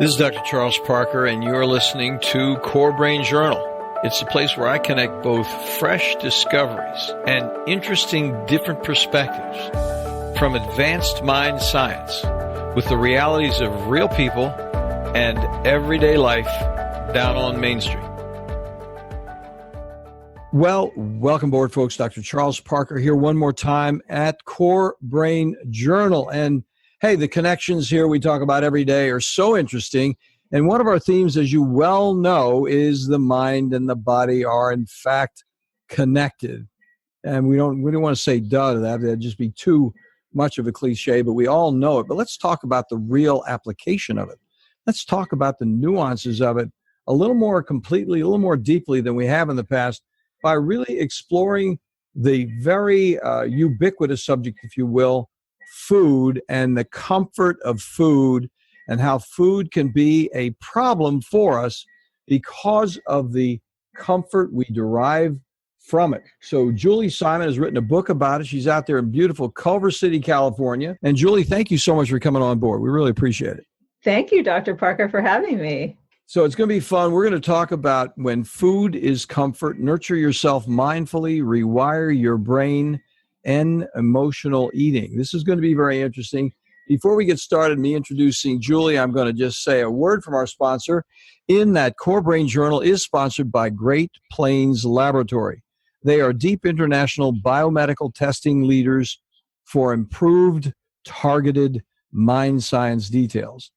This is Dr. Charles Parker, and you're listening to CoreBrain Journal. It's a place where I connect both fresh discoveries and interesting different perspectives from advanced mind science with the realities of real people and everyday life down on Main Street. Well, welcome aboard, folks. Dr. Charles Parker here one more time at CoreBrain Journal. And hey, the connections here we talk about every day are so interesting. And one of our themes, as you well know, is the mind and the body are, in fact, connected. And we don't want to say duh to that. That'd just be too much of a cliche, but we all know it. But let's talk about the real application of it. Let's talk about the nuances of it a little more completely, a little more deeply than we have in the past by really exploring the very ubiquitous subject, if you will, food and the comfort of food and how food can be a problem for us because of the comfort we derive from it. So Julie Simon has written a book about it. She's out there in beautiful Culver City, California. And Julie, thank you so much for coming on board. We really appreciate it. Thank you, Dr. Parker, for having me. So it's going to be fun. We're going to talk about when food is comfort, nurture yourself mindfully, rewire your brain, and emotional eating. This is going to be very interesting. Before we get started, me introducing Julie, I'm going to just say a word from our sponsor in that CoreBrain Journal is sponsored by Great Plains Laboratory. They are deep international biomedical testing leaders for improved, targeted mind science details.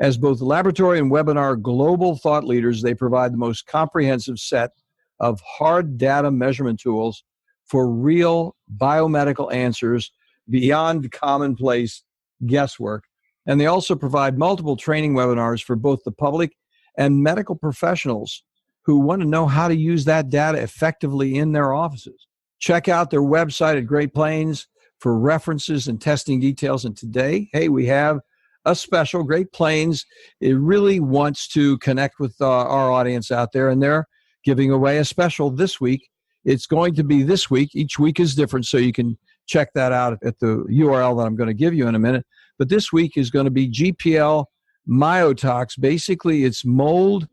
As both laboratory and webinar global thought leaders, they provide the most comprehensive set of hard data measurement tools for real biomedical answers beyond commonplace guesswork. And they also provide multiple training webinars for both the public and medical professionals who want to know how to use that data effectively in their offices. Check out their website at Great Plains for references and testing details. And today, hey, we have a special. Great Plains, it really wants to connect with our audience out there, and they're giving away a special this week. It's going to be this week. Each week is different, so you can check that out at the URL that I'm going to give you in a minute. But this week is going to be GPL Myotox. Basically, it's mold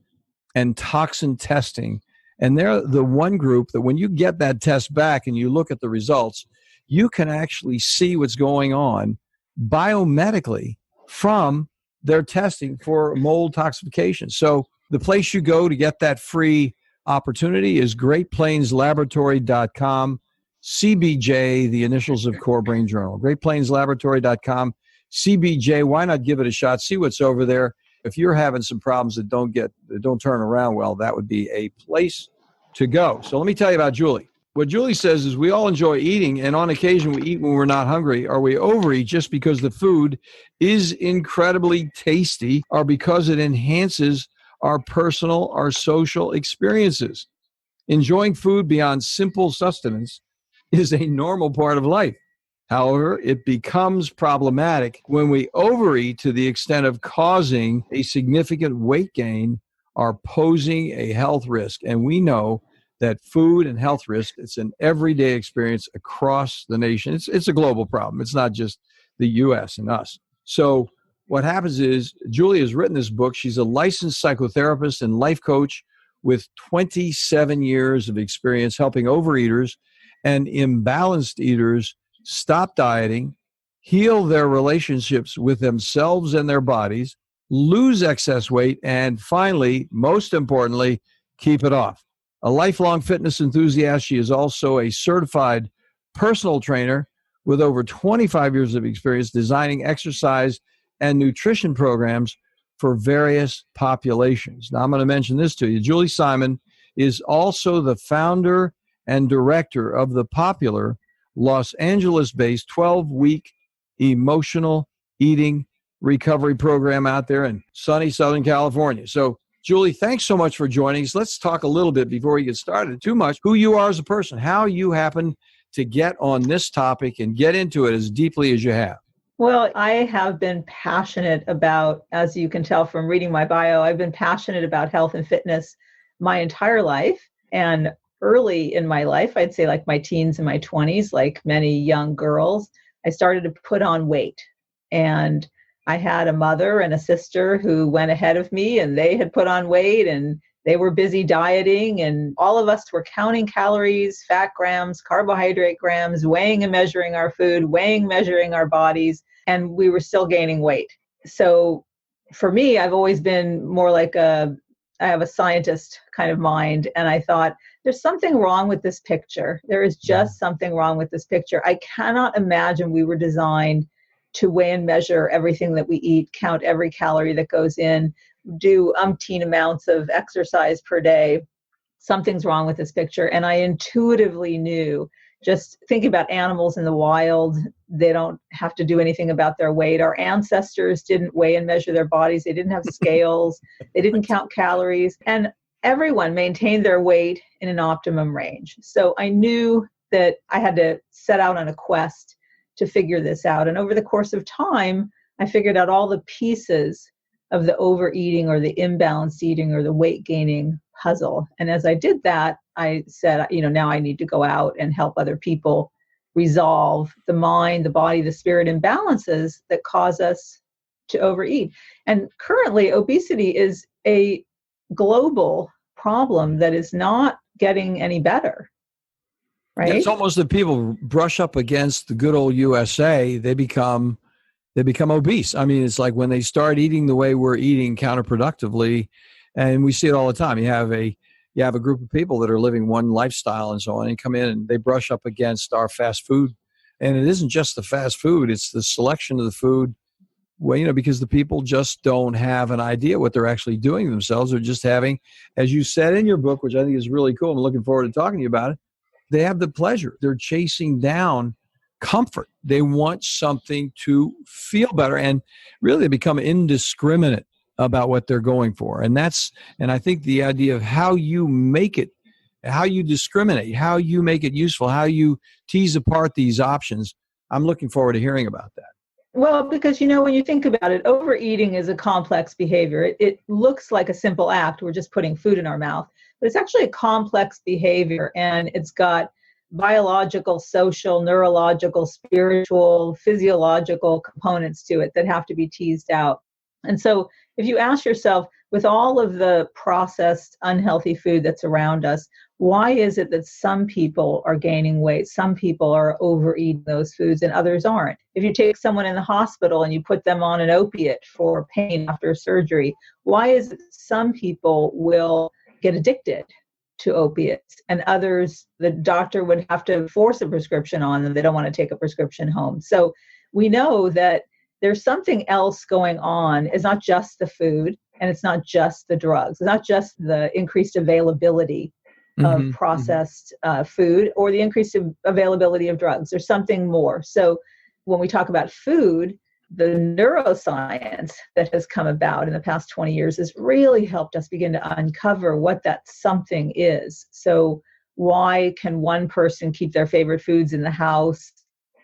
and toxin testing. And they're the one group that when you get that test back and you look at the results, you can actually see what's going on biomedically from their testing for mold toxification. So the place you go to get that free opportunity is greatplainslaboratory.com, CBJ, the initials of CoreBrain Journal. greatplainslaboratory.com, CBJ. Why not give it a shot? See what's over there. If you're having some problems that don't turn around well, that would be a place to go. So let me tell you about Julie. What Julie says is we all enjoy eating, and on occasion we eat when we're not hungry, or we overeat just because the food is incredibly tasty or because it enhances our personal, our social experiences. Enjoying food beyond simple sustenance is a normal part of life. However, it becomes problematic when we overeat to the extent of causing a significant weight gain or posing a health risk. And we know that food and health risk, it's an everyday experience across the nation. It's a global problem. It's not just the U.S. and us. So what happens is Julie has written this book. She's a licensed psychotherapist and life coach with 27 years of experience helping overeaters and imbalanced eaters stop dieting, heal their relationships with themselves and their bodies, lose excess weight, and finally, most importantly, keep it off. A lifelong fitness enthusiast, she is also a certified personal trainer with over 25 years of experience designing exercise and nutrition programs for various populations. Now, I'm going to mention this to you. Julie Simon is also the founder and director of the popular Los Angeles-based 12-week emotional eating recovery program out there in sunny Southern California. So, Julie, thanks so much for joining us. Let's talk a little bit before we get started too much, who you are as a person, how you happen to get on this topic and get into it as deeply as you have. Well, I have been passionate about, as you can tell from reading my bio, I've been passionate about health and fitness my entire life. And early in my life, I'd say like my teens and my 20s, like many young girls, I started to put on weight. And I had a mother and a sister who went ahead of me, and they had put on weight, and they were busy dieting, and all of us were counting calories, fat grams, carbohydrate grams, weighing and measuring our food, measuring our bodies, and we were still gaining weight. So for me, I've always been more like I have a scientist kind of mind, and I thought, there's something wrong with this picture. There is just something wrong with this picture. I cannot imagine we were designed to weigh and measure everything that we eat, count every calorie that goes in, do umpteen amounts of exercise per day. Something's wrong with this picture. And I intuitively knew, just thinking about animals in the wild, they don't have to do anything about their weight. Our ancestors didn't weigh and measure their bodies. They didn't have scales. They didn't count calories. And everyone maintained their weight in an optimum range. So I knew that I had to set out on a quest to figure this out. And over the course of time, I figured out all the pieces of the overeating or the imbalanced eating or the weight gaining puzzle. And as I did that, I said, now I need to go out and help other people resolve the mind, the body, the spirit imbalances that cause us to overeat. And currently, obesity is a global problem that is not getting any better. Right? It's almost that people brush up against the good old USA, they become obese. I mean, it's like when they start eating the way we're eating counterproductively, and we see it all the time. You have a group of people that are living one lifestyle and so on, and come in and they brush up against our fast food. And it isn't just the fast food, it's the selection of the food. Well, because the people just don't have an idea what they're actually doing themselves. They're just having, as you said in your book, which I think is really cool, I'm looking forward to talking to you about it, they have the pleasure. They're chasing down comfort. They want something to feel better, and really they become indiscriminate about what they're going for. And I think the idea of how you make it, how you discriminate, how you make it useful, how you tease apart these options, I'm looking forward to hearing about that. Well, because, when you think about it, overeating is a complex behavior. It looks like a simple act. We're just putting food in our mouth. But it's actually a complex behavior, and it's got biological, social, neurological, spiritual, physiological components to it that have to be teased out. And so if you ask yourself, with all of the processed, unhealthy food that's around us, why is it that some people are gaining weight, some people are overeating those foods, and others aren't? If you take someone in the hospital and you put them on an opiate for pain after surgery, why is it some people will get addicted to opiates and others, the doctor would have to force a prescription on them? They don't want to take a prescription home. So we know that there's something else going on. It's not just the food, and it's not just the drugs. It's not just the increased availability of processed food or the increased availability of drugs. There's something more. So when we talk about food, the neuroscience that has come about in the past 20 years has really helped us begin to uncover what that something is. So why can one person keep their favorite foods in the house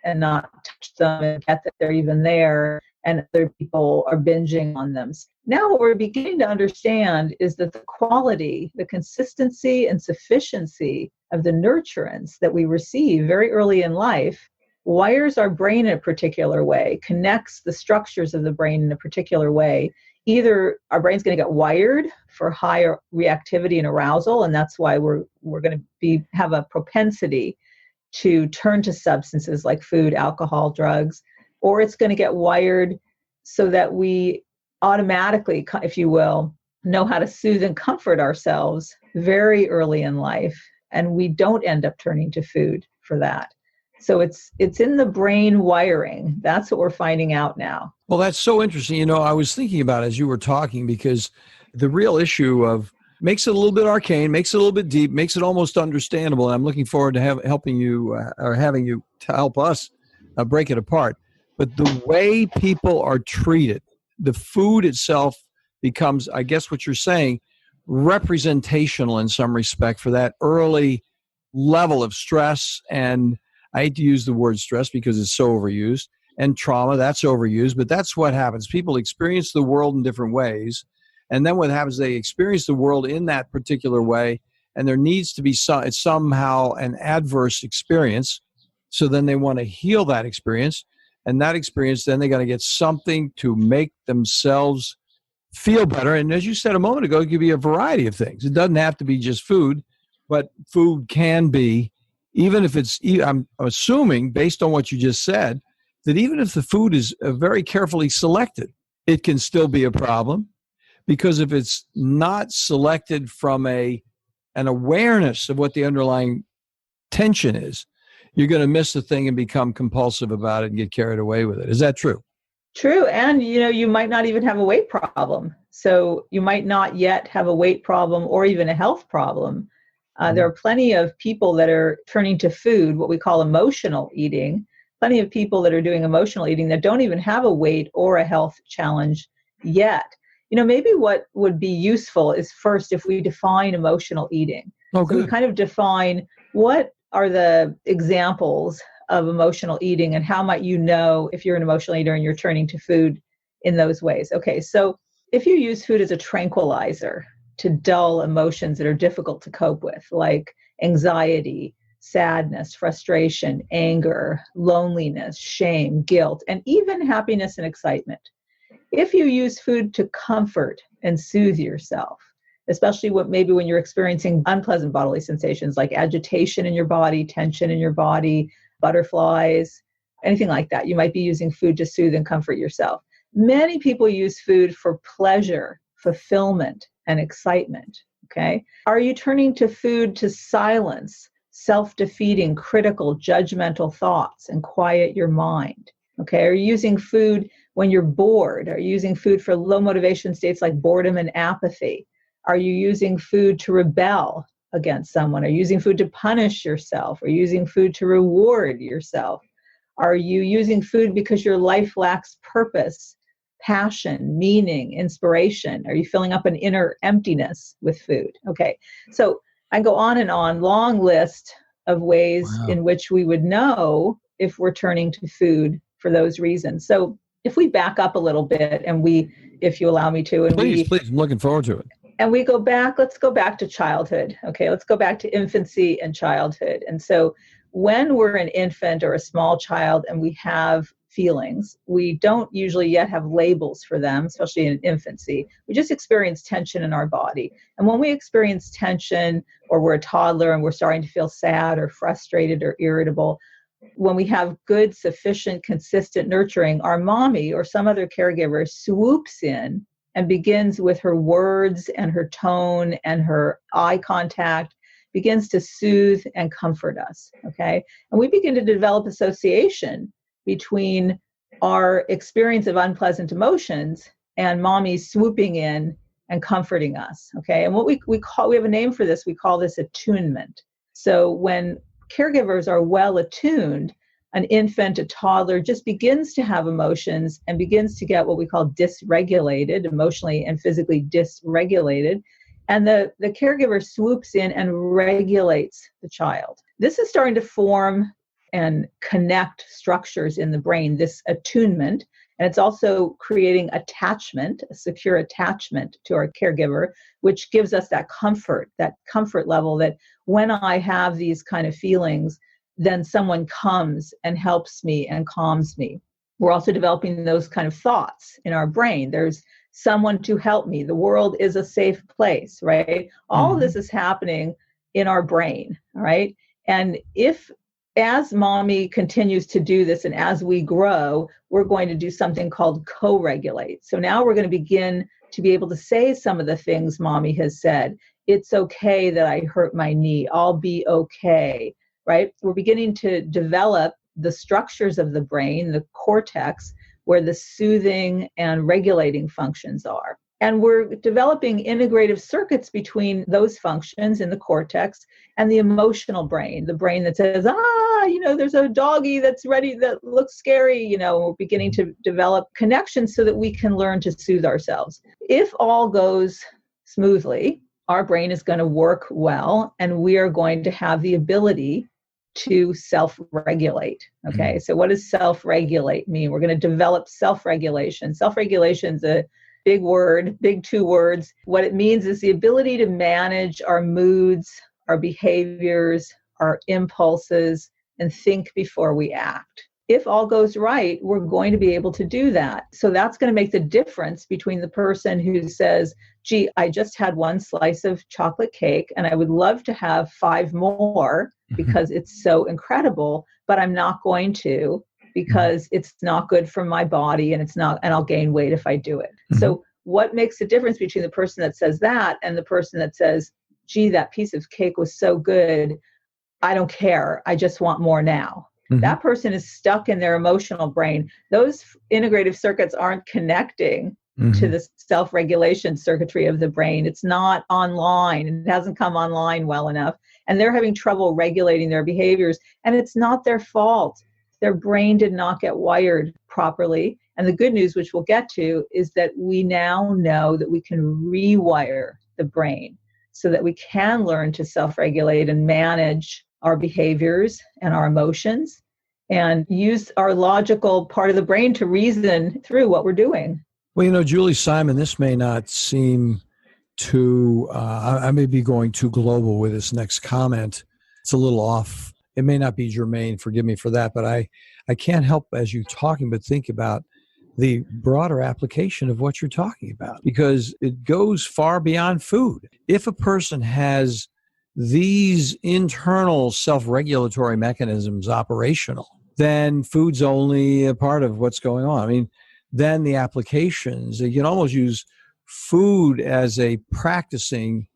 and not touch them and get that they're even there, and other people are binging on them? Now what we're beginning to understand is that the quality, the consistency and sufficiency of the nurturants that we receive very early in life wires our brain in a particular way, connects the structures of the brain in a particular way. Either our brain's going to get wired for higher reactivity and arousal, and that's why we're going to have a propensity to turn to substances like food, alcohol, drugs, or it's going to get wired so that we automatically, if you will, know how to soothe and comfort ourselves very early in life, and we don't end up turning to food for that. So it's in the brain wiring. That's what we're finding out now. Well, that's so interesting. I was thinking about it as you were talking, because the real issue of makes it a little bit arcane, makes it a little bit deep, makes it almost understandable. And I'm looking forward to helping you or having you to help us break it apart. But the way people are treated, the food itself becomes, I guess what you're saying, representational in some respect for that early level of stress. And I hate to use the word stress because it's so overused, and trauma, that's overused, but that's what happens. People experience the world in different ways. And then what happens, they experience the world in that particular way, and there needs to be somehow an adverse experience. So then they want to heal that experience. And that experience, then they got to get something to make themselves feel better. And as you said a moment ago, it could be a variety of things. It doesn't have to be just food, but food can be, even if it's, I'm assuming based on what you just said, that even if the food is very carefully selected, it can still be a problem. Because if it's not selected from an awareness of what the underlying tension is, you're going to miss the thing and become compulsive about it and get carried away with it. Is that true? True. And, you might not even have a weight problem. So you might not yet have a weight problem or even a health problem. There are plenty of people that are turning to food, what we call emotional eating, plenty of people that are doing emotional eating that don't even have a weight or a health challenge yet. Maybe what would be useful is first if we define emotional eating. Oh, so we kind of define what are the examples of emotional eating and how might you know if you're an emotional eater and you're turning to food in those ways. Okay, so if you use food as a tranquilizer to dull emotions that are difficult to cope with, like anxiety, sadness, frustration, anger, loneliness, shame, guilt, and even happiness and excitement. If you use food to comfort and soothe yourself, especially when you're experiencing unpleasant bodily sensations like agitation in your body, tension in your body, butterflies, anything like that, you might be using food to soothe and comfort yourself. Many people use food for pleasure, fulfillment, and excitement. Okay. Are you turning to food to silence self-defeating, critical, judgmental thoughts and quiet your mind? Okay. Are you using food when you're bored? Are you using food for low motivation states like boredom and apathy? Are you using food to rebel against someone? Are you using food to punish yourself? Are you using food to reward yourself? Are you using food because your life lacks purpose, passion, meaning, inspiration? Are you filling up an inner emptiness with food? Okay, so I go on and on, long list of ways in which we would know if we're turning to food for those reasons. So if we back up a little bit and if you allow me to, and please, I'm looking forward to it. And we go back, let's go back to childhood. Okay, let's go back to infancy and childhood. And so when we're an infant or a small child and we have feelings, we don't usually yet have labels for them, especially in infancy. We just experience tension in our body. And when we experience tension, or we're a toddler and we're starting to feel sad or frustrated or irritable, when we have good, sufficient, consistent nurturing, our mommy or some other caregiver swoops in and begins with her words and her tone and her eye contact, begins to soothe and comfort us, okay? And we begin to develop association between our experience of unpleasant emotions and mommy swooping in and comforting us, okay? And what we have a name for this, we call this attunement. So when caregivers are well attuned, an infant, a toddler just begins to have emotions and begins to get what we call dysregulated, emotionally and physically dysregulated. And the caregiver swoops in and regulates the child. This is starting to form and connect structures in the brain, this attunement. And it's also creating attachment, a secure attachment to our caregiver, which gives us that comfort level that when I have these kind of feelings, then someone comes and helps me and calms me. We're also developing those kind of thoughts in our brain. There's someone to help me. The world is a safe place, right? All of this is happening in our brain, all right? And as mommy continues to do this and as we grow, we're going to do something called co-regulate. So now we're going to begin to be able to say some of the things mommy has said. It's okay that I hurt my knee. I'll be okay, right? We're beginning to develop the structures of the brain, the cortex, where the soothing and regulating functions are. And we're developing integrative circuits between those functions in the cortex and the emotional brain, the brain that says, there's a doggy that's ready, that looks scary. We're beginning to develop connections so that we can learn to soothe ourselves. If all goes smoothly, our brain is going to work well, and we are going to have the ability to self-regulate. Okay, so what does self-regulate mean? We're going to develop self-regulation. Self-regulation is a big word, big two words. What it means is the ability to manage our moods, our behaviors, our impulses, and think before we act. if all goes right, we're going to be able to do that. So that's going to make the difference between the person who says, gee, I just had one slice of chocolate cake and I would love to have 5 more because it's so incredible, but I'm not going to because it's not good for my body and I'll gain weight if I do it. So what makes the difference between the person that says that and the person that says, gee, that piece of cake was so good, I don't care, I just want more now? That person is stuck in their emotional brain. Those integrative circuits aren't connecting to the self-regulation circuitry of the brain. It's not online. It hasn't come online well enough. And they're having trouble regulating their behaviors. And it's not their fault. Their brain did not get wired properly. And the good news, which we'll get to, is that we now know that we can rewire the brain so that we can learn to self-regulate and manage our behaviors and our emotions and use our logical part of the brain to reason through what we're doing. Well, Julie Simon, this may not seem too, I may be going too global with this next comment. It's a little off. It may not be germane, forgive me for that, but I can't help as you're talking but think about the broader application of what you're talking about, because it goes far beyond food. If a person has these internal self-regulatory mechanisms operational, then food's only a part of what's going on. I mean, then the applications, you can almost use food as a practicing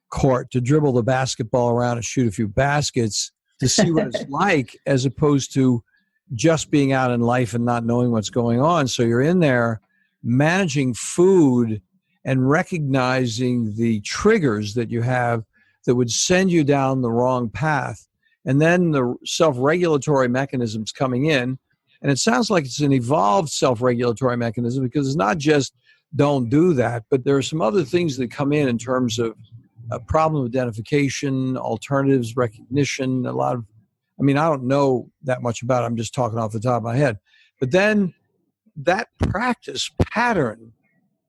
court to dribble the basketball around and shoot a few baskets to see what it's like, as opposed to just being out in life and not knowing what's going on. So you're in there managing food and recognizing the triggers that you have that would send you down the wrong path. And then the self-regulatory mechanisms coming in. And it sounds like it's an evolved self-regulatory mechanism, because it's not just don't do that, but there are some other things that come in terms of problem identification, alternatives, recognition, a lot of, I don't know that much about it. I'm just talking off the top of my head. But then that practice pattern,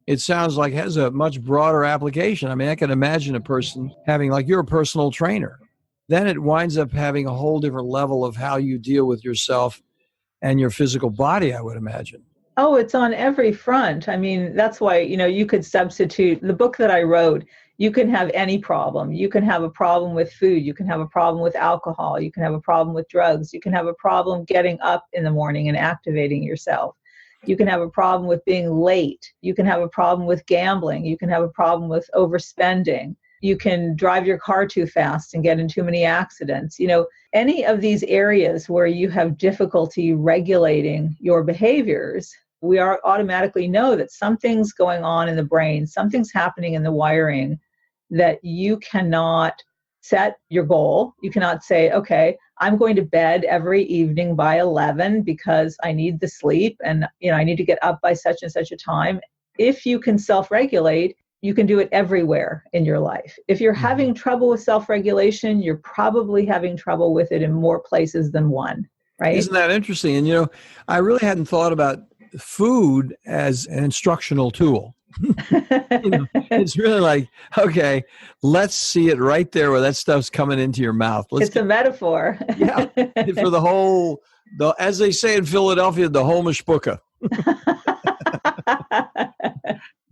it sounds like, has a much broader application. I can imagine a person having, like, you're a personal trainer. Then it winds up having a whole different level of how you deal with yourself and your physical body, I would imagine. Oh, it's on every front. That's why, you could substitute the book that I wrote. You can have any problem. You can have a problem with food. You can have a problem with alcohol. You can have a problem with drugs. You can have a problem getting up in the morning and activating yourself. You can have a problem with being late. You can have a problem with gambling. You can have a problem with overspending. You can drive your car too fast and get in too many accidents. Any of these areas where you have difficulty regulating your behaviors, we automatically know that something's going on in the brain, something's happening in the wiring, that you cannot set your goal. You cannot say, okay, I'm going to bed every evening by 11 because I need the sleep and I need to get up by such and such a time. If you can self-regulate, you can do it everywhere in your life. If you're having trouble with self-regulation, you're probably having trouble with it in more places than one, right? Isn't that interesting? And, I really hadn't thought about food as an instructional tool. It's really like, okay, let's see it right there where that stuff's coming into your mouth. It's a metaphor. Yeah, for the whole, as they say in Philadelphia, the whole mishpucha.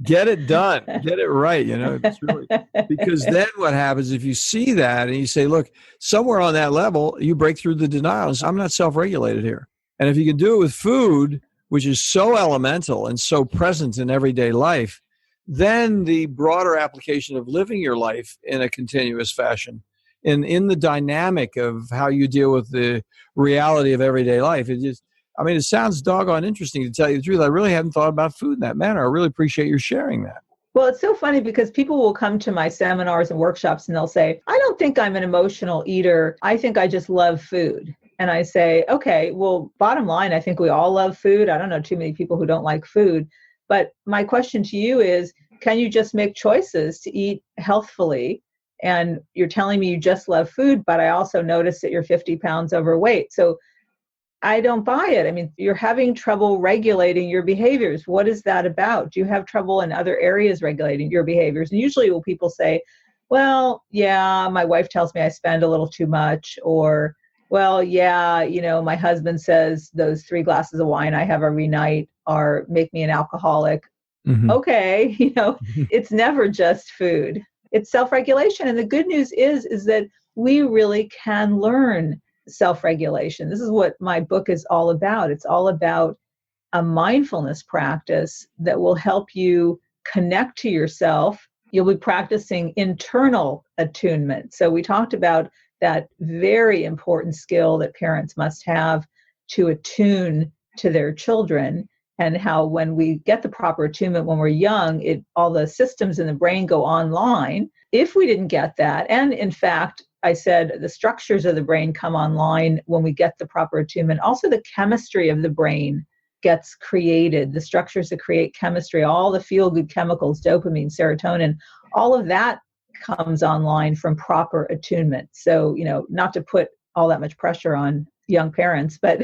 Get it done. Get it right. It's really, because then what happens if you see that and you say, look, somewhere on that level, you break through the denials. I'm not self-regulated here. And if you can do it with food, which is so elemental and so present in everyday life, then the broader application of living your life in a continuous fashion and in the dynamic of how you deal with the reality of everyday life. It sounds doggone interesting, to tell you the truth. I really hadn't thought about food in that manner. I really appreciate your sharing that. Well, it's so funny because people will come to my seminars and workshops and they'll say, I don't think I'm an emotional eater. I think I just love food. And I say, okay, well, bottom line, I think we all love food. I don't know too many people who don't like food. But my question to you is, can you just make choices to eat healthfully? And you're telling me you just love food, but I also notice that you're 50 pounds overweight. So I don't buy it. You're having trouble regulating your behaviors. What is that about? Do you have trouble in other areas regulating your behaviors? And usually people say, well, yeah, my wife tells me I spend a little too much, or well, yeah, my husband says those 3 glasses of wine I have every night make me an alcoholic. Hmm. Okay, it's never just food. It's self-regulation. And the good news is that we really can learn self-regulation. This is what my book is all about. It's all about a mindfulness practice that will help you connect to yourself. You'll be practicing internal attunement. So we talked about that very important skill that parents must have to attune to their children, and how when we get the proper attunement when we're young, all the systems in the brain go online. If we didn't get that, and in fact, I said the structures of the brain come online when we get the proper attunement. Also, the chemistry of the brain gets created, the structures that create chemistry, all the feel-good chemicals, dopamine, serotonin, all of that comes online from proper attunement. So, not to put all that much pressure on young parents, but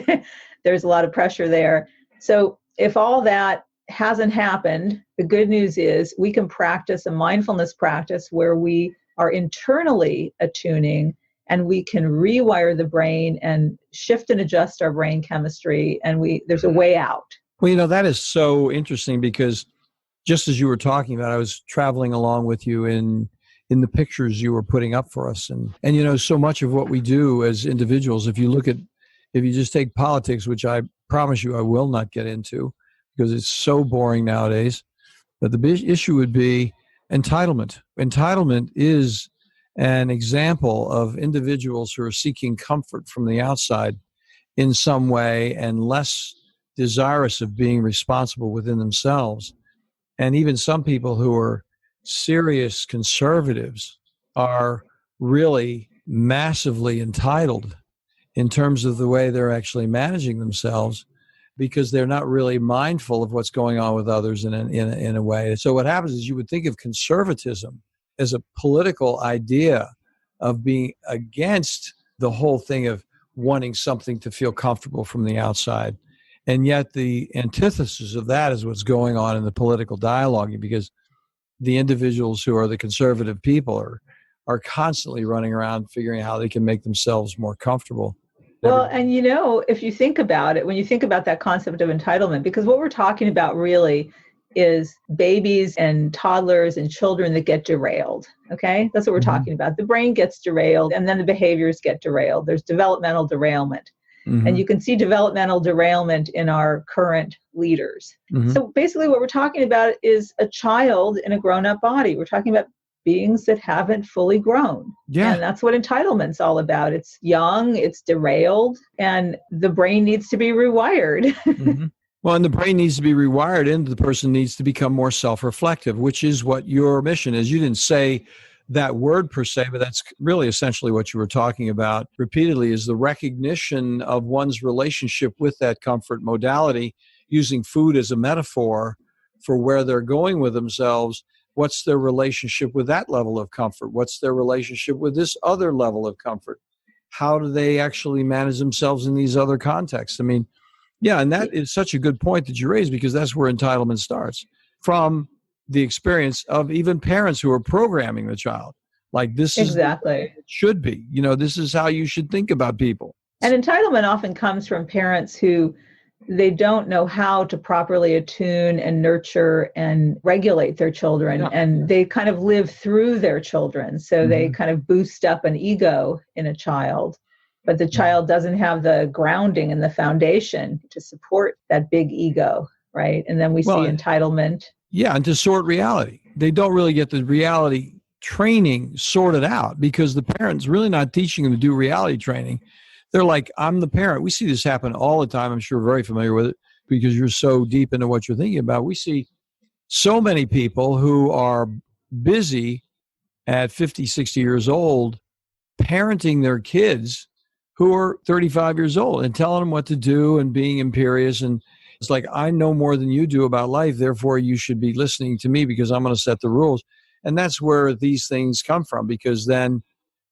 there's a lot of pressure there. So if all that hasn't happened, the good news is we can practice a mindfulness practice where we are internally attuning, and we can rewire the brain and shift and adjust our brain chemistry, and there's a way out. Well, that is so interesting, because just as you were talking about, I was traveling along with you in the pictures you were putting up for us. And so much of what we do as individuals, if you just take politics, which I promise you I will not get into because it's so boring nowadays, but the big issue would be entitlement. Entitlement is an example of individuals who are seeking comfort from the outside in some way and less desirous of being responsible within themselves. And even some people who are serious conservatives are really massively entitled in terms of the way they're actually managing themselves, because they're not really mindful of what's going on with others in a way. So what happens is you would think of conservatism as a political idea of being against the whole thing of wanting something to feel comfortable from the outside. And yet the antithesis of that is what's going on in the political dialogue, because the individuals who are the conservative people are constantly running around figuring out how they can make themselves more comfortable. Well, and if you think about it, when you think about that concept of entitlement, because what we're talking about really is babies and toddlers and children that get derailed. Okay, that's what we're talking about. The brain gets derailed, and then the behaviors get derailed. There's developmental derailment. And you can see developmental derailment in our current leaders. So basically what we're talking about is a child in a grown-up body. We're talking about beings that haven't fully grown. Yeah. And that's what entitlement's all about. It's young, it's derailed, and the brain needs to be rewired. Well, and the brain needs to be rewired, and the person needs to become more self-reflective, which is what your mission is. You didn't say that word per se, but that's really essentially what you were talking about repeatedly, is the recognition of one's relationship with that comfort modality, using food as a metaphor for where they're going with themselves. What's their relationship with that level of comfort? What's their relationship with this other level of comfort? How do they actually manage themselves in these other contexts? I mean, yeah, and that is such a good point that you raised, because that's where entitlement starts, from the experience of even parents who are programming the child. Like, this is exactly the way it should be. This is how you should think about people. And entitlement often comes from parents who they don't know how to properly attune and nurture and regulate their children. Yeah. And they kind of live through their children. So they kind of boost up an ego in a child. But the child doesn't have the grounding and the foundation to support that big ego, right? And then we see entitlement. Yeah, and to sort reality. They don't really get the reality training sorted out, because the parent's really not teaching them to do reality training. They're like, I'm the parent. We see this happen all the time. I'm sure you're very familiar with it because you're so deep into what you're thinking about. We see so many people who are busy at 50, 60 years old parenting their kids who are 35 years old and telling them what to do and being imperious. And it's like, I know more than you do about life, therefore you should be listening to me because I'm going to set the rules. And that's where these things come from, because then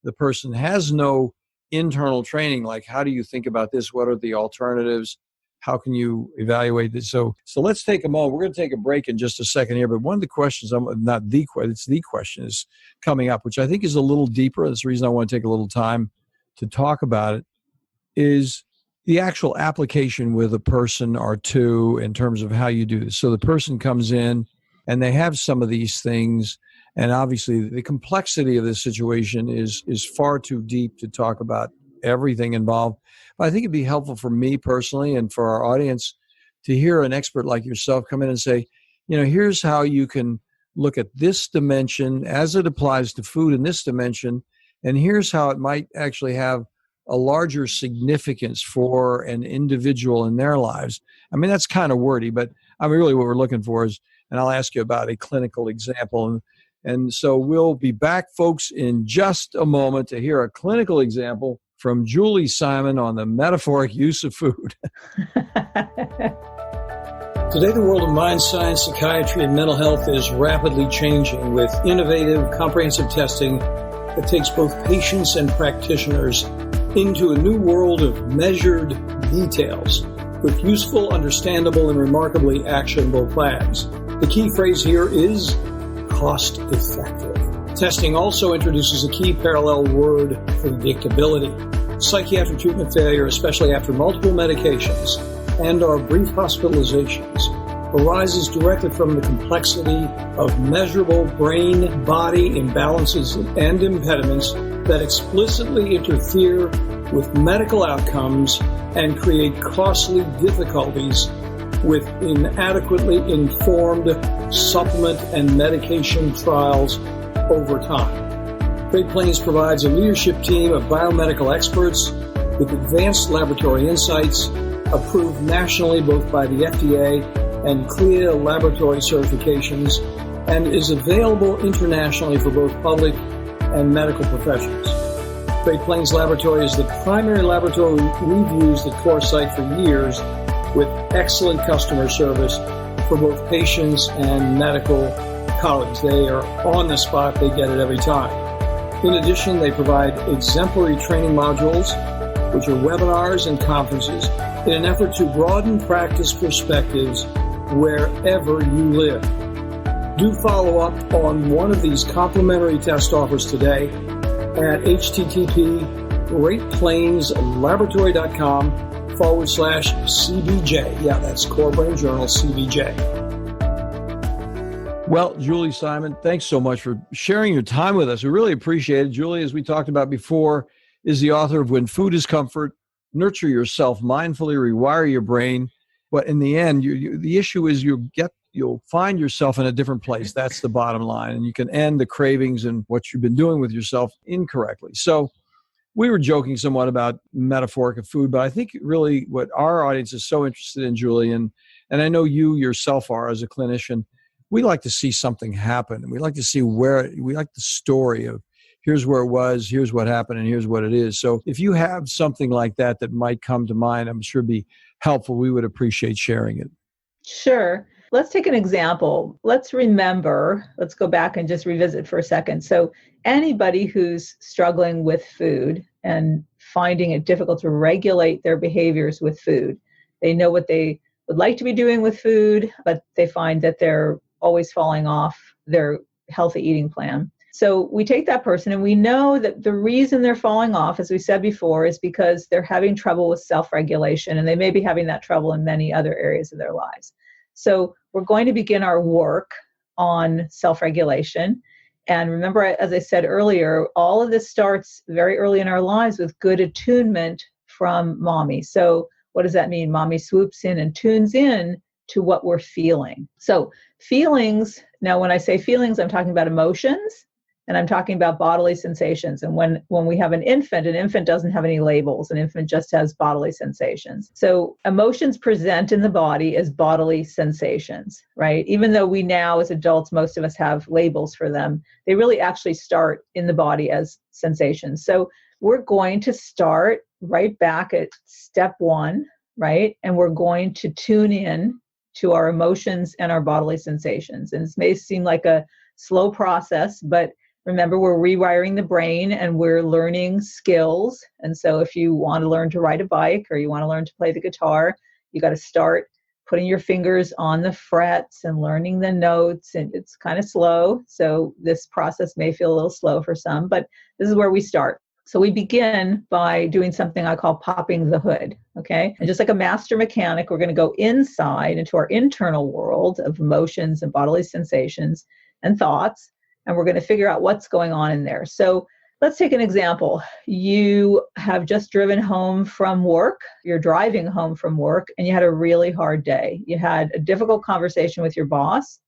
the person has no internal training, like, how do you think about this? What are the alternatives? How can you evaluate this? So let's take a moment. We're going to take a break in just a second here. But one of the questions, it's the question is coming up, which I think is a little deeper. That's the reason I want to take a little time to talk about it. is the actual application with a person or two in terms of how you do this. So the person comes in and they have some of these things, and obviously the complexity of this situation is far too deep to talk about everything involved. But I think it'd be helpful for me personally and for our audience to hear an expert like yourself come in and say, here's how you can look at this dimension as it applies to food in this dimension, and here's how it might actually have a larger significance for an individual in their lives. I mean, that's kind of wordy, but I mean, really what we're looking for is, and I'll ask you about a clinical example. And so we'll be back, folks, in just a moment to hear a clinical example from Julie Simon on the metaphoric use of food. Today, the world of mind science, psychiatry, and mental health is rapidly changing with innovative, comprehensive testing that takes both patients and practitioners into a new world of measured details with useful, understandable, and remarkably actionable plans. The key phrase here is cost-effective. Testing also introduces a key parallel word: predictability. Psychiatric treatment failure, especially after multiple medications and or brief hospitalizations, arises directly from the complexity of measurable brain-body imbalances and impediments that explicitly interfere with medical outcomes and create costly difficulties with inadequately informed supplement and medication trials over time. Great Plains provides a leadership team of biomedical experts with advanced laboratory insights, approved nationally both by the FDA and CLIA laboratory certifications, and is available internationally for both public and medical professionals. Great Plains Laboratory is the primary laboratory we've used at CoreSite for years, with excellent customer service for both patients and medical colleagues. They are on the spot. They get it every time. In addition, they provide exemplary training modules, which are webinars and conferences, in an effort to broaden practice perspectives wherever you live. Do follow up on one of these complimentary test offers today at http://greatplainslaboratory.com/CBJ. Yeah, that's CoreBrain Journal CBJ. Well, Julie Simon, thanks so much for sharing your time with us. We really appreciate it. Julie, as we talked about before, is the author of When Food is Comfort, Nurture Yourself Mindfully, Rewire Your Brain. But in the end, the issue is you'll find yourself in a different place. That's the bottom line. And you can end the cravings and what you've been doing with yourself incorrectly. So we were joking somewhat about metaphoric of food, but I think really what our audience is so interested in, Julie, and I know you yourself are as a clinician, we like to see something happen. And we like to see we like the story of here's where it was, here's what happened, and here's what it is. So if you have something like that might come to mind, I'm sure be helpful. We would appreciate sharing it. Sure. Let's take an example. Let's go back and just revisit for a second. So anybody who's struggling with food and finding it difficult to regulate their behaviors with food, they know what they would like to be doing with food, but they find that they're always falling off their healthy eating plan. So we take that person and we know that the reason they're falling off, as we said before, is because they're having trouble with self-regulation, and they may be having that trouble in many other areas of their lives. So we're going to begin our work on self-regulation. And remember, as I said earlier, all of this starts very early in our lives with good attunement from mommy. So what does that mean? Mommy swoops in and tunes in to what we're feeling. So feelings, now when I say feelings, I'm talking about emotions, and I'm talking about bodily sensations. And when we have an infant doesn't have any labels. An infant just has bodily sensations. So emotions present in the body as bodily sensations, right? Even though we now as adults, most of us have labels for them, they really actually start in the body as sensations. So we're going to start right back at step one, right? And we're going to tune in to our emotions and our bodily sensations. And this may seem like a slow process, but remember, we're rewiring the brain and we're learning skills. And so if you want to learn to ride a bike or you want to learn to play the guitar, you got to start putting your fingers on the frets and learning the notes. And it's kind of slow. So this process may feel a little slow for some, but this is where we start. So we begin by doing something I call popping the hood, okay? And just like a master mechanic, we're going to go inside into our internal world of emotions and bodily sensations and thoughts, and we're going to figure out what's going on in there. So let's take an example. You have just driven home from work, you're driving home from work, and you had a really hard day. You had a difficult conversation with your boss,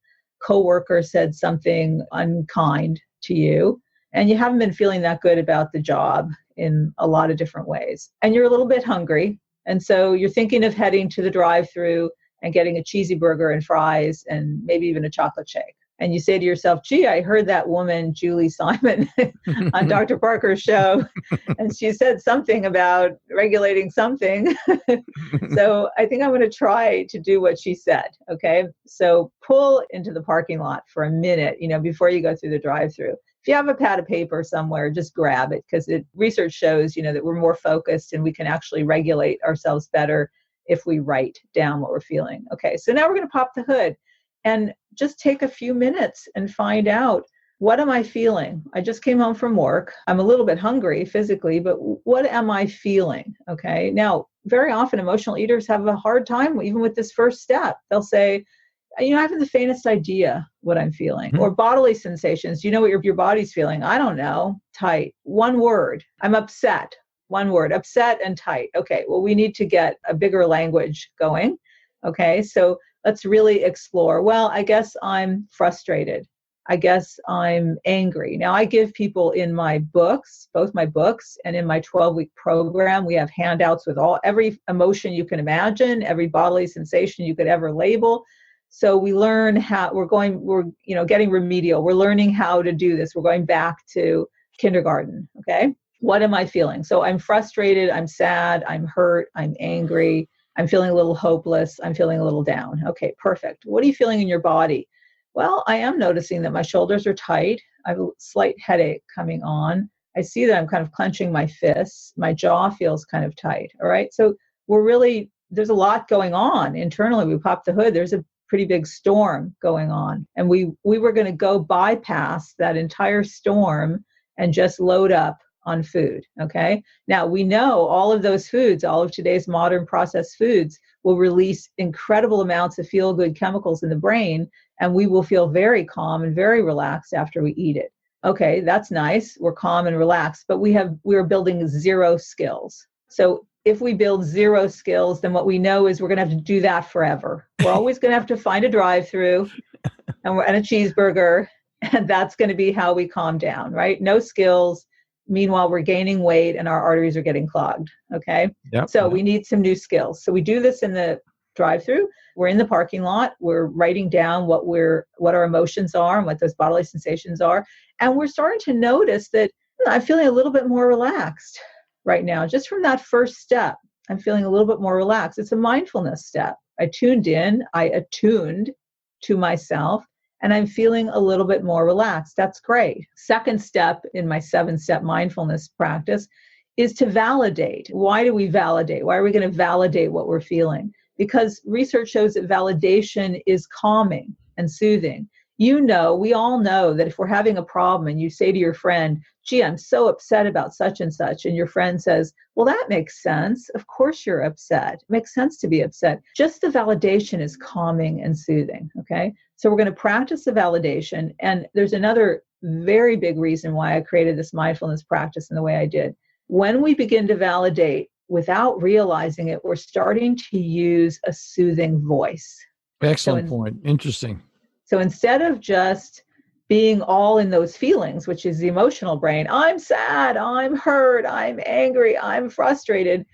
coworker said something unkind to you, and you haven't been feeling that good about the job in a lot of different ways. And you're a little bit hungry. And so you're thinking of heading to the drive-thru and getting a cheesy burger and fries and maybe even a chocolate shake. And you say to yourself, gee, I heard that woman, Julie Simon, on Dr. Parker's show, and she said something about regulating something. So I think I'm going to try to do what she said. Okay. So pull into the parking lot for a minute, before you go through the drive-thru. If you have a pad of paper somewhere, just grab it, because research shows, that we're more focused and we can actually regulate ourselves better if we write down what we're feeling. Okay. So now we're going to pop the hood and just take a few minutes and find out, what am I feeling? I just came home from work. I'm a little bit hungry physically, but what am I feeling? Okay. Now, very often emotional eaters have a hard time even with this first step. They'll say, I haven't the faintest idea what I'm feeling. Mm-hmm. Or bodily sensations. You know what your body's feeling? I don't know. Tight. One word. I'm upset. One word. Upset and tight. Okay. Well, we need to get a bigger language going. Okay. So let's really explore. Well, I guess I'm frustrated. I guess I'm angry. Now, I give people in my books, both my books and in my 12-week program, we have handouts with every emotion you can imagine, every bodily sensation you could ever label. So we learn how we're getting remedial. We're learning how to do this. We're going back to kindergarten. Okay. What am I feeling? So I'm frustrated. I'm sad. I'm hurt. I'm angry. I'm feeling a little hopeless. I'm feeling a little down. Okay, perfect. What are you feeling in your body? Well, I am noticing that my shoulders are tight. I have a slight headache coming on. I see that I'm kind of clenching my fists. My jaw feels kind of tight. All right. So there's a lot going on internally. We pop the hood. There's a pretty big storm going on. And we were going to go bypass that entire storm and just load up on food. Okay. Now we know all of those foods, all of today's modern processed foods will release incredible amounts of feel-good chemicals in the brain, and we will feel very calm and very relaxed after we eat it. Okay. That's nice. We're calm and relaxed, but we're building zero skills. So if we build zero skills, then what we know is we're going to have to do that forever. We're always going to have to find a drive-thru and a cheeseburger, and that's going to be how we calm down, right? No skills. Meanwhile, we're gaining weight and our arteries are getting clogged. Okay. Yep, so we need some new skills. So we do this in the drive-thru. We're in the parking lot. We're writing down what our emotions are and what those bodily sensations are. And we're starting to notice that I'm feeling a little bit more relaxed right now. Just from that first step, I'm feeling a little bit more relaxed. It's a mindfulness step. I tuned in, I attuned to myself, and I'm feeling a little bit more relaxed. That's great. Second step in my 7-step mindfulness practice is to validate. Why do we validate? Why are we going to validate what we're feeling? Because research shows that validation is calming and soothing. We all know that if we're having a problem and you say to your friend, gee, I'm so upset about such and such, and your friend says, well, that makes sense. Of course you're upset. It makes sense to be upset. Just the validation is calming and soothing, okay? So we're going to practice the validation. And there's another very big reason why I created this mindfulness practice in the way I did. When we begin to validate without realizing it, we're starting to use a soothing voice. Excellent point. Interesting. So instead of just being all in those feelings, which is the emotional brain, I'm sad, I'm hurt, I'm angry, I'm frustrated.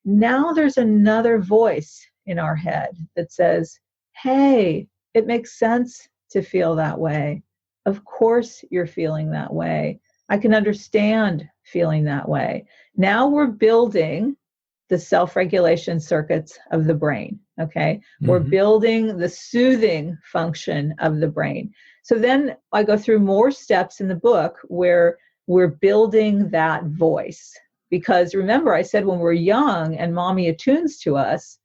Now there's another voice in our head that says, hey, it makes sense to feel that way. Of course you're feeling that way. I can understand feeling that way. Now we're building the self-regulation circuits of the brain, okay? Mm-hmm. We're building the soothing function of the brain. So then I go through more steps in the book where we're building that voice. Because remember, I said when we're young and mommy attunes to us,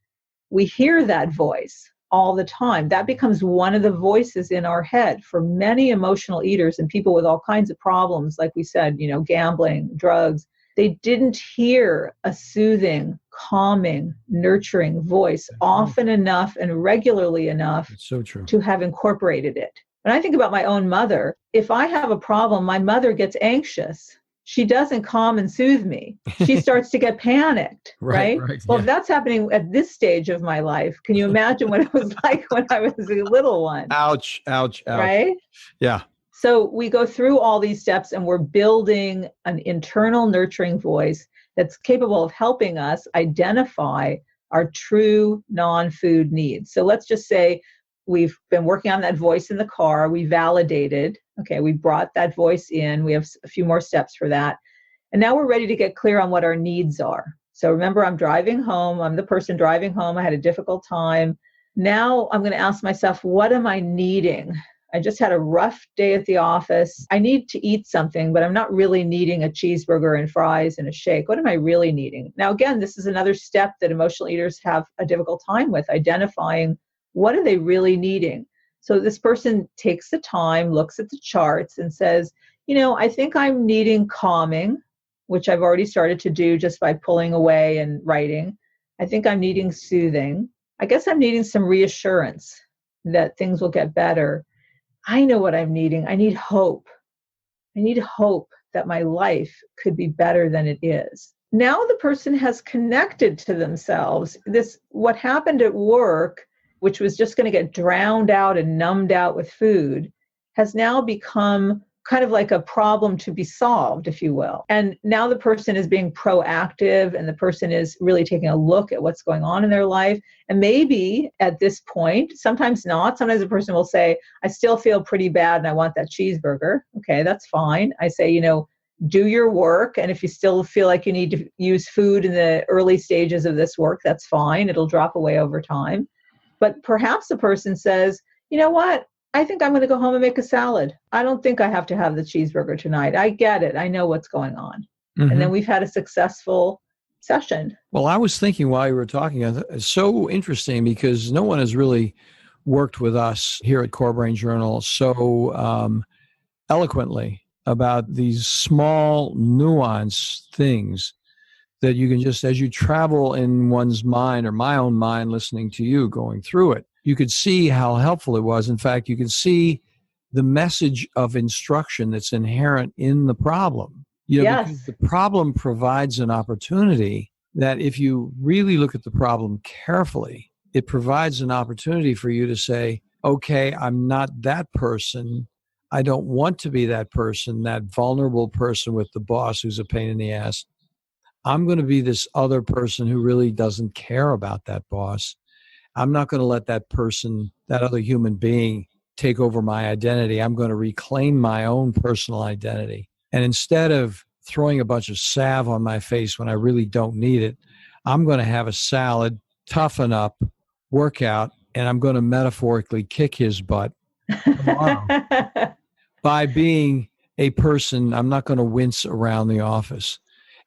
we hear that voice all the time. That becomes one of the voices in our head for many emotional eaters and people with all kinds of problems, like we said, gambling, drugs. They didn't hear a soothing, calming, nurturing voice often enough and regularly enough It's so true. to have incorporated it. When I think about my own mother, if I have a problem, my mother gets anxious. She doesn't calm and soothe me. She starts to get panicked, right? Well, Yeah. if that's happening at this stage of my life, can you imagine what it was like when I was a little one? Ouch, ouch, ouch. Right? Yeah. So we go through all these steps and we're building an internal nurturing voice that's capable of helping us identify our true non-food needs. So let's just say we've been working on that voice in the car. We validated. Okay, we brought that voice in. We have a few more steps for that. And now we're ready to get clear on what our needs are. So remember, I'm driving home. I'm the person driving home. I had a difficult time. Now I'm going to ask myself, what am I needing? I just had a rough day at the office. I need to eat something, but I'm not really needing a cheeseburger and fries and a shake. What am I really needing? Now, again, this is another step that emotional eaters have a difficult time with, identifying what are they really needing. So this person takes the time, looks at the charts and says, I think I'm needing calming, which I've already started to do just by pulling away and writing. I think I'm needing soothing. I guess I'm needing some reassurance that things will get better. I know what I'm needing. I need hope. I need hope that my life could be better than it is. Now the person has connected to themselves. What happened at work, which was just going to get drowned out and numbed out with food, has now become kind of like a problem to be solved, if you will. And now the person is being proactive and the person is really taking a look at what's going on in their life. And maybe at this point, sometimes not, sometimes a person will say, I still feel pretty bad and I want that cheeseburger. Okay, that's fine. I say, do your work. And if you still feel like you need to use food in the early stages of this work, that's fine. It'll drop away over time. But perhaps the person says, you know what? I think I'm going to go home and make a salad. I don't think I have to have the cheeseburger tonight. I get it. I know what's going on. Mm-hmm. And then we've had a successful session. Well, I was thinking while you were talking, it's so interesting because no one has really worked with us here at CoreBrain Journal so eloquently about these small nuanced things that you can just, as you travel in one's mind or my own mind, listening to you going through it, you could see how helpful it was. In fact, you can see the message of instruction that's inherent in the problem. Yes. Because the problem provides an opportunity that if you really look at the problem carefully, it provides an opportunity for you to say, okay, I'm not that person. I don't want to be that person, that vulnerable person with the boss who's a pain in the ass. I'm going to be this other person who really doesn't care about that boss. I'm not going to let that person, that other human being, take over my identity. I'm going to reclaim my own personal identity. And instead of throwing a bunch of salve on my face when I really don't need it, I'm going to have a salad, toughen up, work out, and I'm going to metaphorically kick his butt tomorrow by being a person. I'm not going to wince around the office.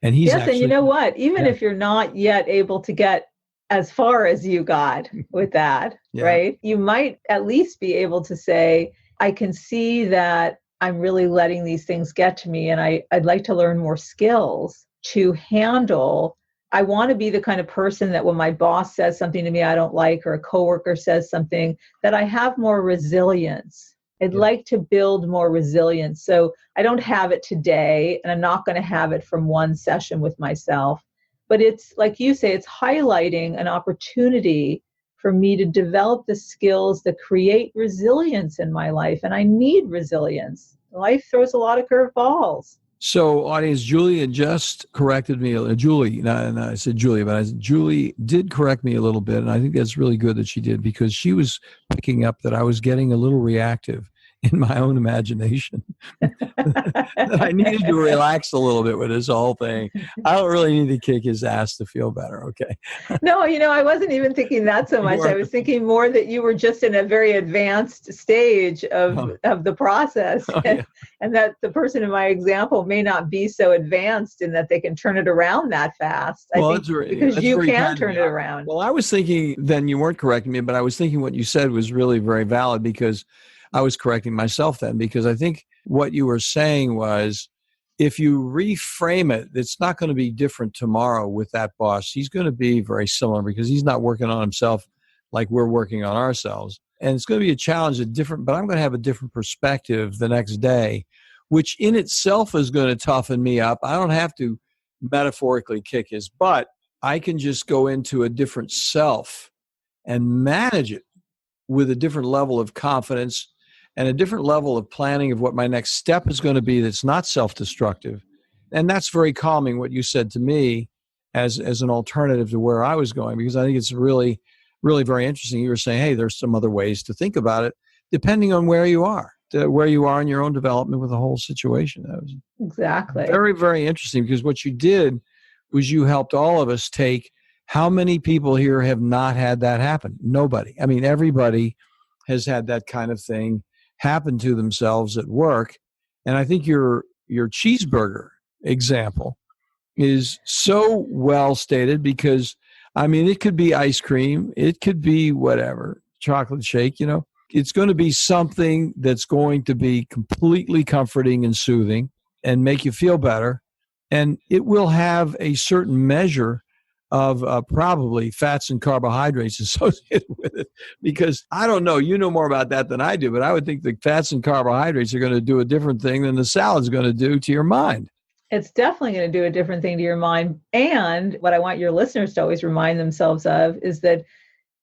And he's yes, and you know what? Even if you're not yet able to get as far as you got with that, right? You might at least be able to say, I can see that I'm really letting these things get to me, and I'd like to learn more skills to handle. I want to be the kind of person that when my boss says something to me I don't like, or a coworker says something, that I have more resilience. I'd like to build more resilience. So I don't have it today, and I'm not going to have it from one session with myself. But it's like you say, it's highlighting an opportunity for me to develop the skills that create resilience in my life. And I need resilience. Life throws a lot of curveballs. So, audience, Julie had just corrected me. I said Julie, but Julie did correct me a little bit. And I think that's really good that she did, because she was picking up that I was getting a little reactive in my own imagination. I needed to relax a little bit with this whole thing. I don't really need to kick his ass to feel better, okay? No, I wasn't even thinking that so much. I was thinking more that you were just in a very advanced stage of the process, and that the person in my example may not be so advanced in that they can turn it around that fast. Because you can turn it around. Well, I was thinking, then you weren't correcting me, but I was thinking what you said was really very valid, because I was correcting myself then, because I think what you were saying was, if you reframe it, it's not going to be different tomorrow with that boss. He's going to be very similar because he's not working on himself like we're working on ourselves. And it's going to be a challenge, but I'm going to have a different perspective the next day, which in itself is going to toughen me up. I don't have to metaphorically kick his butt. I can just go into a different self and manage it with a different level of confidence and a different level of planning of what my next step is going to be that's not self-destructive. And that's very calming, what you said to me as an alternative to where I was going, because I think it's really, really very interesting. You were saying, hey, there's some other ways to think about it, depending on where you are in your own development with the whole situation. That was exactly very, very interesting, because what you did was you helped all of us take, how many people here have not had that happen? Nobody. I mean, everybody has had that kind of thing happen to themselves at work. And I think your cheeseburger example is so well stated, because, I mean, it could be ice cream, it could be whatever, chocolate shake, it's going to be something that's going to be completely comforting and soothing and make you feel better. And it will have a certain measure of probably fats and carbohydrates associated with it, because I don't know, you know more about that than I do, but I would think the fats and carbohydrates are going to do a different thing than the salad's going to do to your mind. It's definitely going to do a different thing to your mind. And what I want your listeners to always remind themselves of is that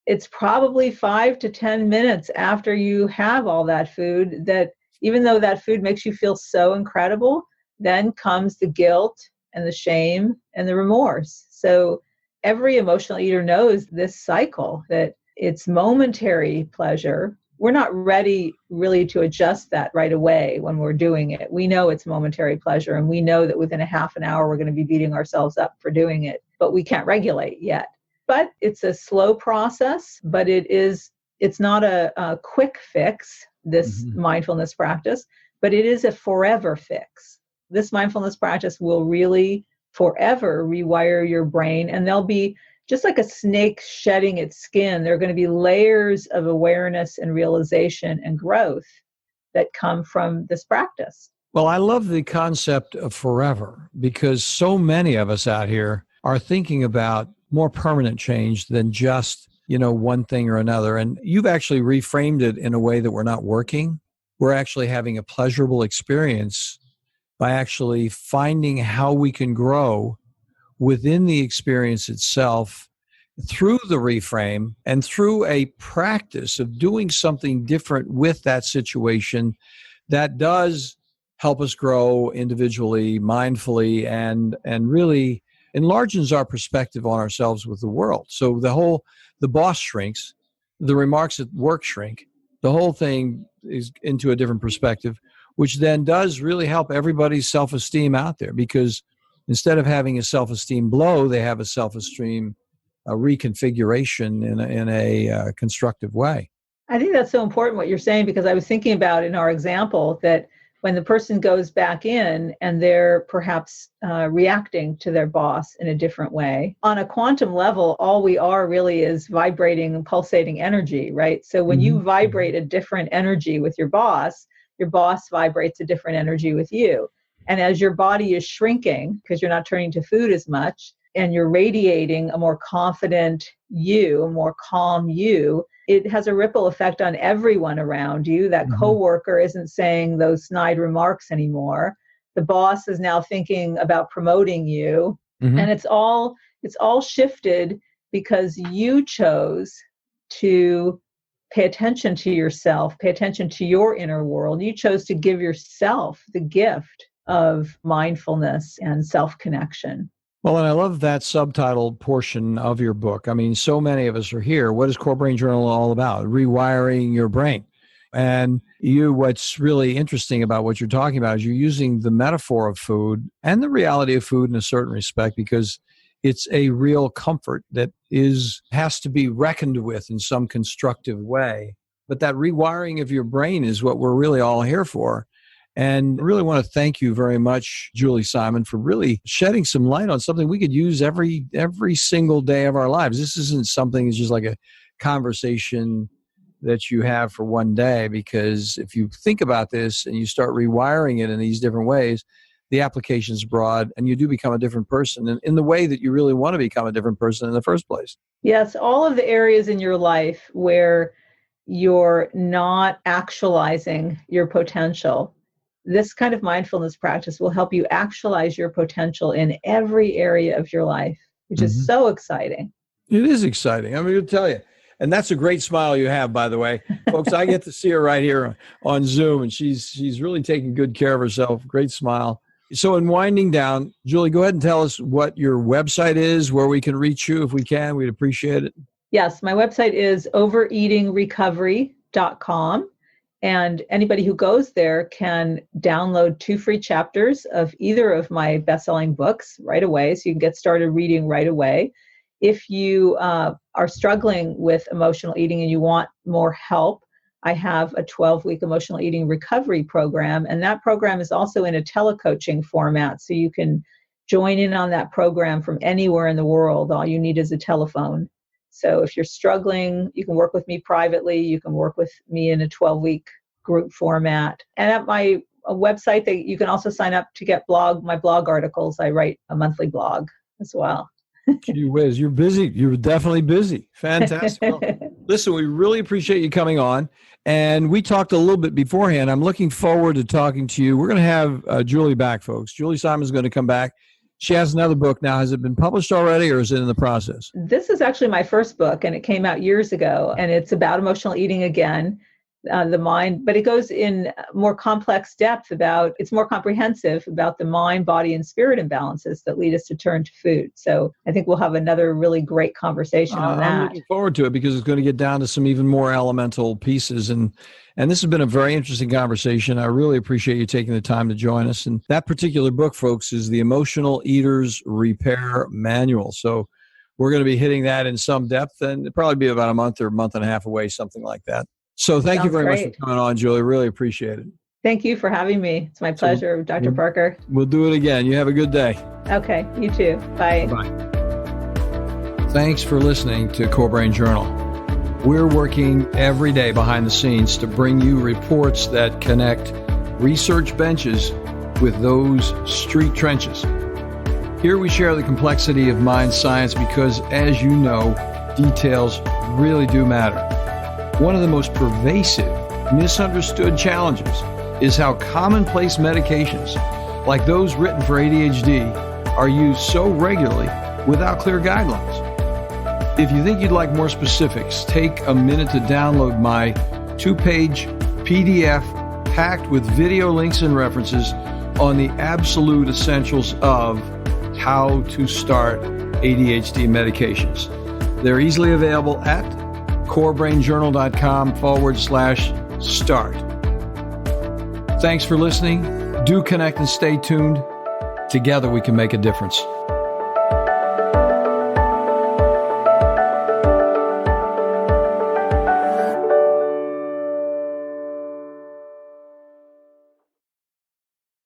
it's probably 5 to 10 minutes after you have all that food that, even though that food makes you feel so incredible, then comes the guilt and the shame and the remorse. So every emotional eater knows this cycle, that it's momentary pleasure. We're not ready really to adjust that right away when we're doing it. We know it's momentary pleasure, and we know that within a half an hour we're going to be beating ourselves up for doing it, but we can't regulate yet. But it's a slow process, but it's not a quick fix, this mindfulness practice, but it is a forever fix. This mindfulness practice will really forever rewire your brain, and there'll be, just like a snake shedding its skin, there are going to be layers of awareness and realization and growth that come from this practice. Well, I love the concept of forever, because so many of us out here are thinking about more permanent change than just, one thing or another. And you've actually reframed it in a way that we're not working. We're actually having a pleasurable experience by actually finding how we can grow within the experience itself through the reframe and through a practice of doing something different with that situation that does help us grow individually, mindfully, and really enlarges our perspective on ourselves with the world. So the boss shrinks, the remarks at work shrink, the whole thing is into a different perspective, which then does really help everybody's self-esteem out there, because instead of having a self-esteem blow, they have a self-esteem reconfiguration in a constructive way. I think that's so important what you're saying, because I was thinking about in our example that when the person goes back in and they're perhaps reacting to their boss in a different way, on a quantum level, all we are really is vibrating and pulsating energy, right? So when you vibrate a different energy with your boss vibrates a different energy with you. And as your body is shrinking, because you're not turning to food as much, and you're radiating a more confident you, a more calm you, it has a ripple effect on everyone around you. That coworker isn't saying those snide remarks anymore. The boss is now thinking about promoting you. And it's all shifted because you chose to pay attention to yourself, pay attention to your inner world. You chose to give yourself the gift of mindfulness and self-connection. Well, and I love that subtitled portion of your book. I mean, so many of us are here. What is CoreBrain Journal all about? Rewiring your brain. And what's really interesting about what you're talking about is you're using the metaphor of food and the reality of food in a certain respect, because it's a real comfort that has to be reckoned with in some constructive way. But that rewiring of your brain is what we're really all here for. And I really want to thank you very much, Julie Simon, for really shedding some light on something we could use every single day of our lives. This isn't something that's just like a conversation that you have for one day, because if you think about this and you start rewiring it in these different ways, the application's broad, and you do become a different person in the way that you really want to become a different person in the first place. Yes, all of the areas in your life where you're not actualizing your potential, this kind of mindfulness practice will help you actualize your potential in every area of your life, which is so exciting. It is exciting. I'm going to tell you. And that's a great smile you have, by the way. Folks, I get to see her right here on Zoom, and she's really taking good care of herself. Great smile. So in winding down, Julie, go ahead and tell us what your website is, where we can reach you if we can. We'd appreciate it. Yes, my website is overeatingrecovery.com. And anybody who goes there can download 2 free chapters of either of my best-selling books right away, so you can get started reading right away. If you are struggling with emotional eating and you want more help, I have a 12-week emotional eating recovery program, and that program is also in a telecoaching format, so you can join in on that program from anywhere in the world. All you need is a telephone. So if you're struggling, you can work with me privately. You can work with me in a 12-week group format. And at my website, you can also sign up to get my blog articles. I write a monthly blog as well. Gee whiz, you're busy. You're definitely busy. Fantastic. Well, listen, we really appreciate you coming on. And we talked a little bit beforehand. I'm looking forward to talking to you. We're going to have Julie back, folks. Julie Simon's going to come back. She has another book now. Has it been published already, or is it in the process? This is actually my first book, and it came out years ago, and it's about emotional eating again, the mind, but it goes in more complex depth it's more comprehensive about the mind, body, and spirit imbalances that lead us to turn to food. So I think we'll have another really great conversation on that. I'm looking forward to it because it's going to get down to some even more elemental pieces. And this has been a very interesting conversation. I really appreciate you taking the time to join us. And that particular book, folks, is The Emotional Eater's Repair Manual. So we're going to be hitting that in some depth, and it'll probably be about a month or a month and a half away, something like that. So thank you very much for coming on, Julie. Really appreciate it. Thank you for having me. It's my pleasure, Dr. Parker. We'll do it again. You have a good day. Okay, you too. Bye. Bye. Thanks for listening to CoreBrain Journal. We're working every day behind the scenes to bring you reports that connect research benches with those street trenches. Here we share the complexity of mind science because, as you know, details really do matter. One of the most pervasive, misunderstood challenges is how commonplace medications, like those written for ADHD, are used so regularly without clear guidelines. If you think you'd like more specifics, take a minute to download my 2-page PDF packed with video links and references on the absolute essentials of how to start ADHD medications. They're easily available at CoreBrainJournal.com/start. Thanks for listening. Do connect and stay tuned. Together we can make a difference.